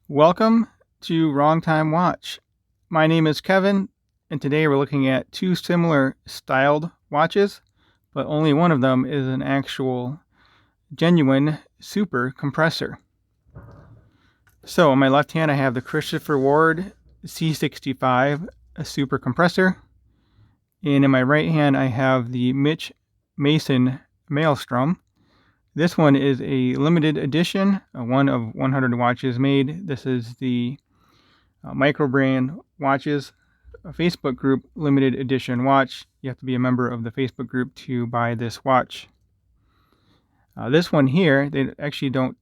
Welcome to Wrong Time Watch. My name is Kevin, and today we're looking at two similar styled watches, but only one of them is an actual, genuine super compressor. So on my left hand, I have the Christopher Ward C65, a super compressor, and in my right hand, I have the Mitch Mason Maelstrom. This one is a limited edition, one of 100 watches made. This is the Micro Brand Watches Facebook group limited edition watch. You have to be a member of the Facebook group to buy this watch. This one here, they actually don't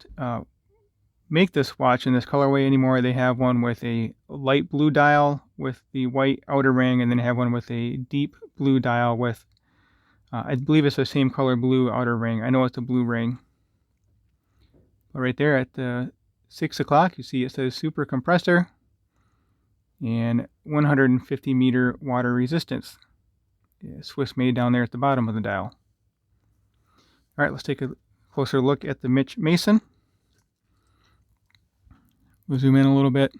make this watch in this colorway anymore. They have one with a light blue dial with the white outer ring, and then they have one with a deep blue dial with, I believe it's the same color blue outer ring. I know it's a blue ring. But right there at the 6 o'clock, you see it says super compressor and 150 meter water resistance. Yeah, Swiss made down there at the bottom of the dial. All right, let's take a closer look at the Mitch Mason. We'll zoom in a little bit.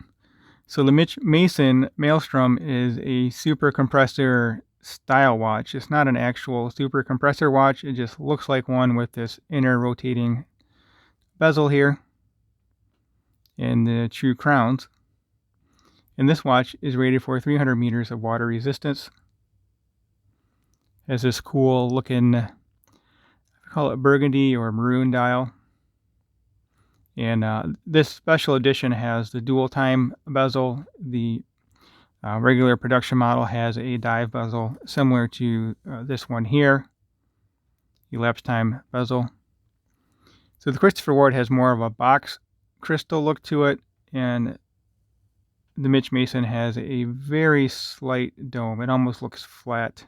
So the Mitch Mason Maelstrom is a super compressor style watch. It's not an actual super compressor watch. It just looks like one with this inner rotating bezel here and the true crowns. And this watch is rated for 300 meters of water resistance. Has this cool looking, I call it burgundy or maroon dial. And this special edition has the dual time bezel. The regular production model has a dive bezel similar to this one here, elapsed time bezel. So the Christopher Ward has more of a box crystal look to it, and the Mitch Mason has a very slight dome. It almost looks flat.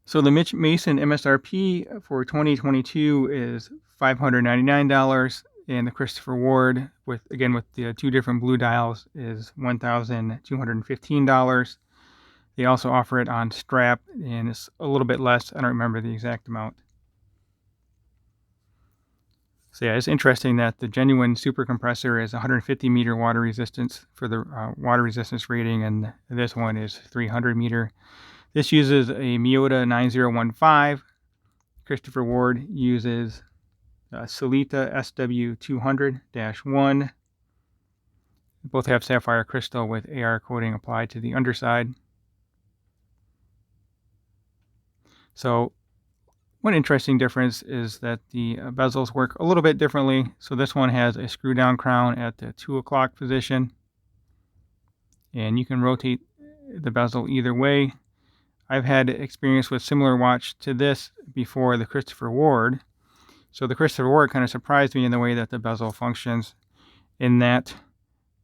So the Mitch Mason MSRP for 2022 is $599, and the Christopher Ward, with the two different blue dials, is $1,215. They also offer it on strap, and it's a little bit less. I don't remember the exact amount. So yeah, it's interesting that the genuine super compressor is 150 meter water resistance for the water resistance rating, and this one is 300 meter. This uses a Miyota 9015. Christopher Ward uses Solita SW200-1. Both have sapphire crystal with AR coating applied to the underside. So one interesting difference is that the bezels work a little bit differently. So this one has a screw down crown at the 2 o'clock position, and you can rotate the bezel either way. I've had experience with similar watch to this before the Christopher Ward. So the Christopher Ward kind of surprised me in the way that the bezel functions, in that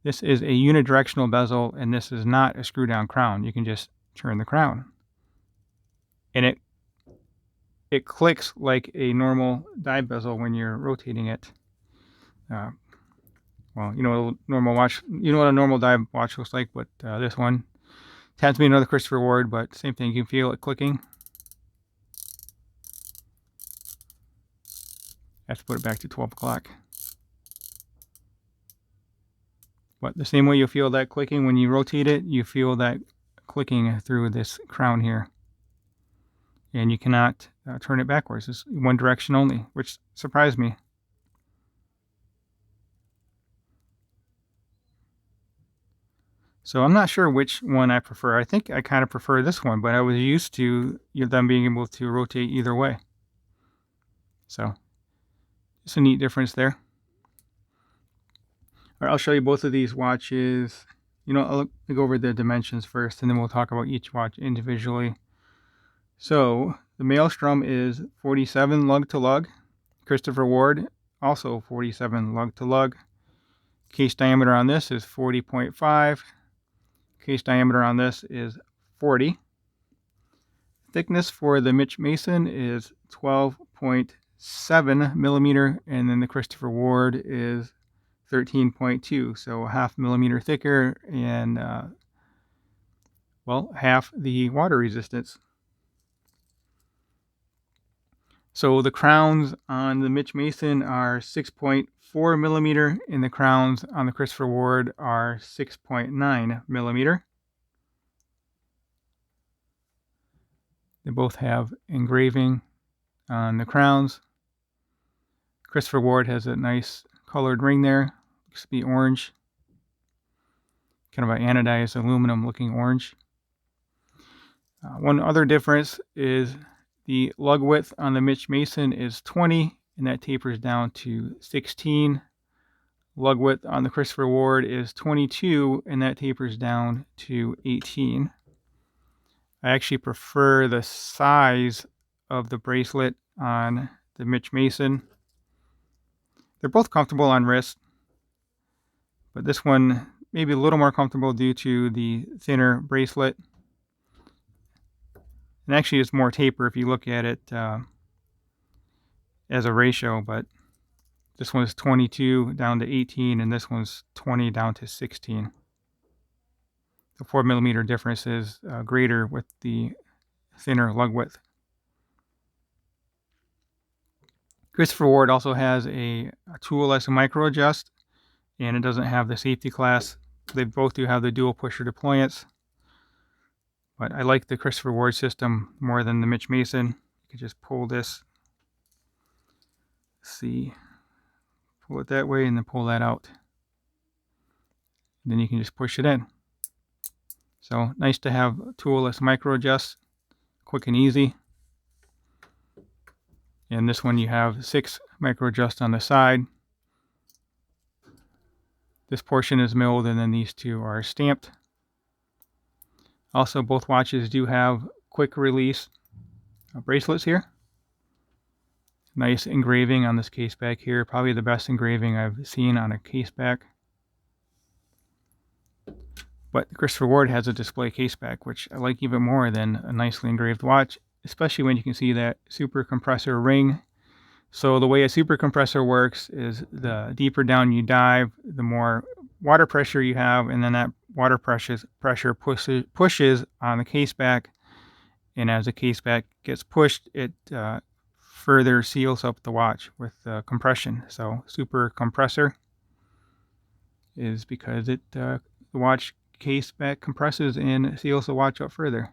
this is a unidirectional bezel and this is not a screw down crown. You can just turn the crown, and it clicks like a normal dive bezel when you're rotating it. Well, you know what a normal dive watch looks like, but this one happens to be another Christopher Ward, but same thing. You can feel it clicking. I have to put it back to 12 o'clock. But the same way you feel that clicking when you rotate it, you feel that clicking through this crown here. And you cannot turn it backwards. It's one direction only, which surprised me. So I'm not sure which one I prefer. I think I kind of prefer this one, but I was used to them being able to rotate either way. So it's a neat difference there. All right, I'll show you both of these watches. I'll go over the dimensions first, and then we'll talk about each watch individually. So the Maelstrom is 47 lug to lug. Christopher Ward, also 47 lug to lug. Case diameter on this is 40.5. Case diameter on this is 40. Thickness for the Mitch Mason is 12.7 millimeter, and then the Christopher Ward is 13.2, so a half millimeter thicker and half the water resistance. So the crowns on the Mitch Mason are 6.4 millimeter, and the crowns on the Christopher Ward are 6.9 millimeter. They both have engraving on the crowns. Christopher Ward has a nice colored ring there. Looks to be orange. Kind of an anodized aluminum looking orange. One other difference is the lug width on the Mitch Mason is 20, and that tapers down to 16. Lug width on the Christopher Ward is 22, and that tapers down to 18. I actually prefer the size of the bracelet on the Mitch Mason. They're both comfortable on wrist, but this one maybe a little more comfortable due to the thinner bracelet. And actually it's more taper if you look at it as a ratio, but this one's 22 down to 18, and this one's 20 down to 16. The 4 millimeter difference is greater with the thinner lug width. Christopher Ward also has a toolless micro adjust, and it doesn't have the safety class. They both do have the dual pusher deployance, but I like the Christopher Ward system more than the Mitch Mason. You can just pull this, see, pull it that way and then pull that out. And then you can just push it in. So nice to have toolless micro adjust, quick and easy. And this one you have 6 micro adjusts on the side. This portion is milled, and then these two are stamped. Also, both watches do have quick release bracelets here. Nice engraving on this case back here. Probably the best engraving I've seen on a case back. But Christopher Ward has a display case back, which I like even more than a nicely engraved watch, especially when you can see that super compressor ring. So the way a super compressor works is the deeper down you dive, the more water pressure you have, and then that water pressure pushes on the case back, and as the case back gets pushed, it further seals up the watch with compression. So super compressor is because the watch case back compresses and seals the watch up further.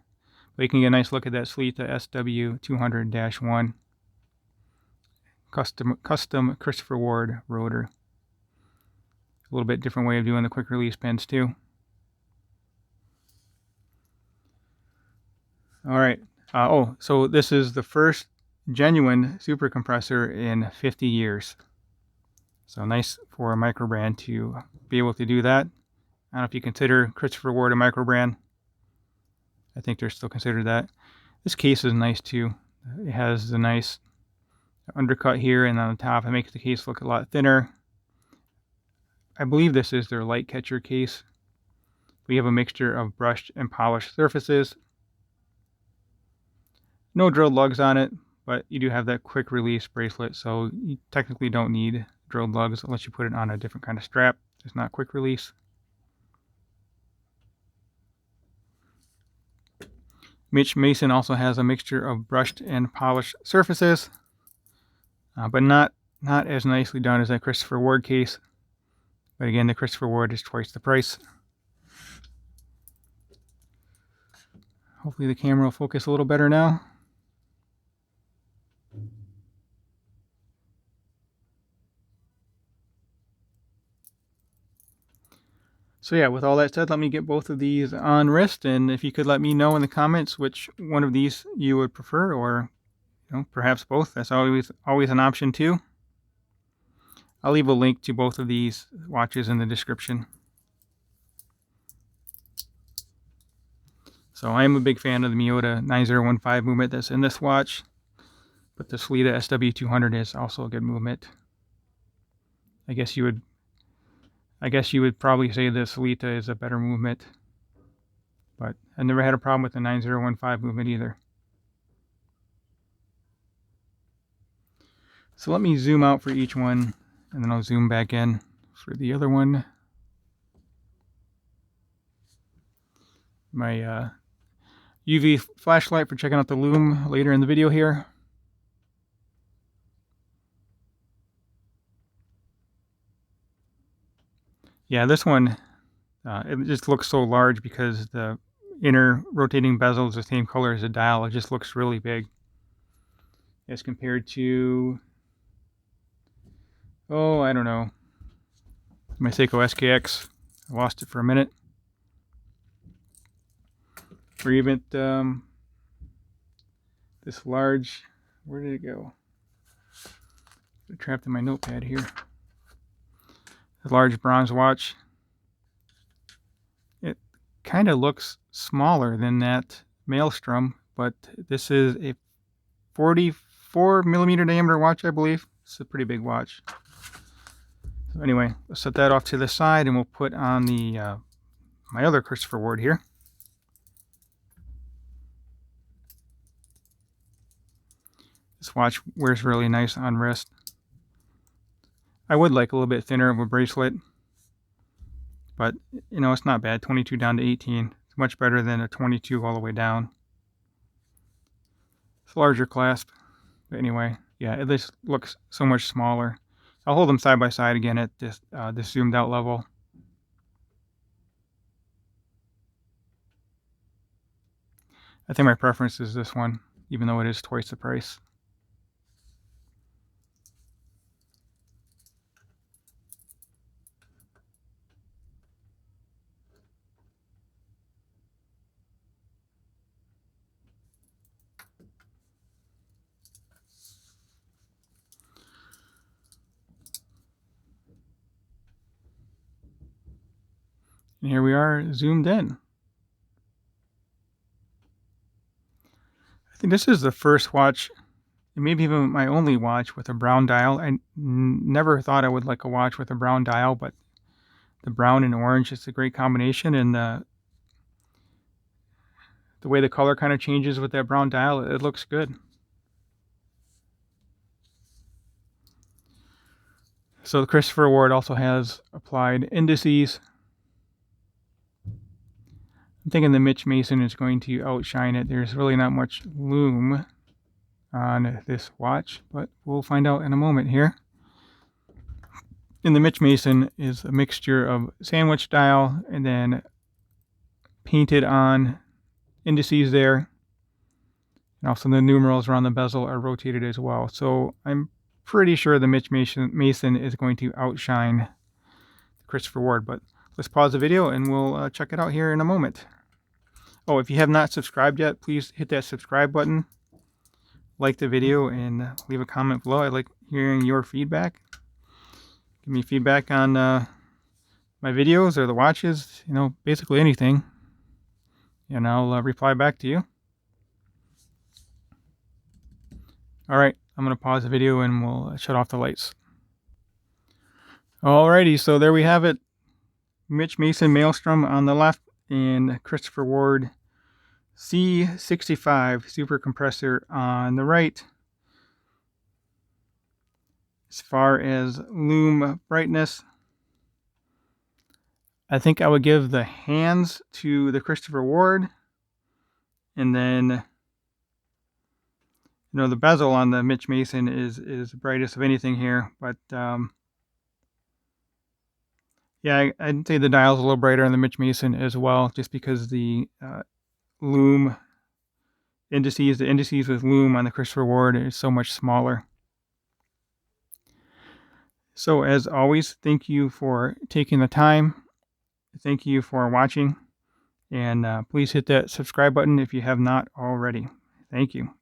But you can get a nice look at that Sleeta SW200-1 custom Christopher Ward rotor. A little bit different way of doing the quick release pins too. All right. So this is the first genuine super compressor in 50 years. So nice for a micro brand to be able to do that. I don't know if you consider Christopher Ward a micro brand. I think they're still considered that. This case is nice too. It has the nice undercut here, and on the top it makes the case look a lot thinner. I believe this is their light catcher case. We have a mixture of brushed and polished surfaces. No drilled lugs on it, but you do have that quick release bracelet, so you technically don't need drilled lugs unless you put it on a different kind of strap. It's not quick release. Mitch Mason also has a mixture of brushed and polished surfaces, but not as nicely done as that Christopher Ward case. But again, the Christopher Ward is twice the price. Hopefully the camera will focus a little better now. So yeah, with all that said, let me get both of these on wrist, and if you could let me know in the comments which one of these you would prefer, or perhaps both. That's always an option too. I'll leave a link to both of these watches in the description. So I am a big fan of the Miyota 9015 movement that's in this watch, but the Sleeta SW200 is also a good movement. I guess you would probably say the Sleeta is a better movement, but I never had a problem with the 9015 movement either. So let me zoom out for each one, and then I'll zoom back in for the other one. My UV flashlight for checking out the lume later in the video here. Yeah, this one, it just looks so large because the inner rotating bezel is the same color as the dial. It just looks really big as compared to, oh, I don't know, my Seiko SKX. I lost it for a minute. Or even this large, where did it go? It's trapped in my notepad here. The large bronze watch. It kind of looks smaller than that Maelstrom, but this is a 44 millimeter diameter watch, I believe. It's a pretty big watch. So anyway, let's set that off to the side, and we'll put on the my other Christopher Ward here. This watch wears really nice on wrist. I would like a little bit thinner of a bracelet, but you know, it's not bad. 22 down to 18. It's much better than a 22 all the way down. It's a larger clasp, but anyway, yeah, it just looks so much smaller. I'll hold them side by side again at this zoomed out level. I think my preference is this one, even though it is twice the price. And here we are zoomed in. I think this is the first watch, and maybe even my only watch, with a brown dial. I never thought I would like a watch with a brown dial, but the brown and orange is a great combination, and the way the color kind of changes with that brown dial, it looks good. So the Christopher Ward also has applied indices. I'm thinking the Mitch Mason is going to outshine it. There's really not much lume on this watch, but we'll find out in a moment here. And the Mitch Mason is a mixture of sandwich dial and then painted on indices there. And also the numerals around the bezel are rotated as well. So I'm pretty sure the Mitch Mason is going to outshine the Christopher Ward, but let's pause the video and we'll check it out here in a moment. Oh, if you have not subscribed yet, please hit that subscribe button, like the video, and leave a comment below. I like hearing your feedback. Give me feedback on my videos or the watches, you know, basically anything, and I'll reply back to you. All right, I'm going to pause the video and we'll shut off the lights. Alrighty, so there we have it. Mitch Mason Maelstrom on the left and Christopher Ward C65 super compressor on the right. As far as lume brightness, I think I would give the hands to the Christopher Ward, and then, you know, the bezel on the Mitch Mason is the brightest of anything here, but yeah, I'd say the dial's a little brighter on the Mitch Mason as well, just because the lume indices, the indices with lume on the Christopher Ward is so much smaller. So as always, thank you for taking the time. Thank you for watching, and please hit that subscribe button if you have not already. Thank you.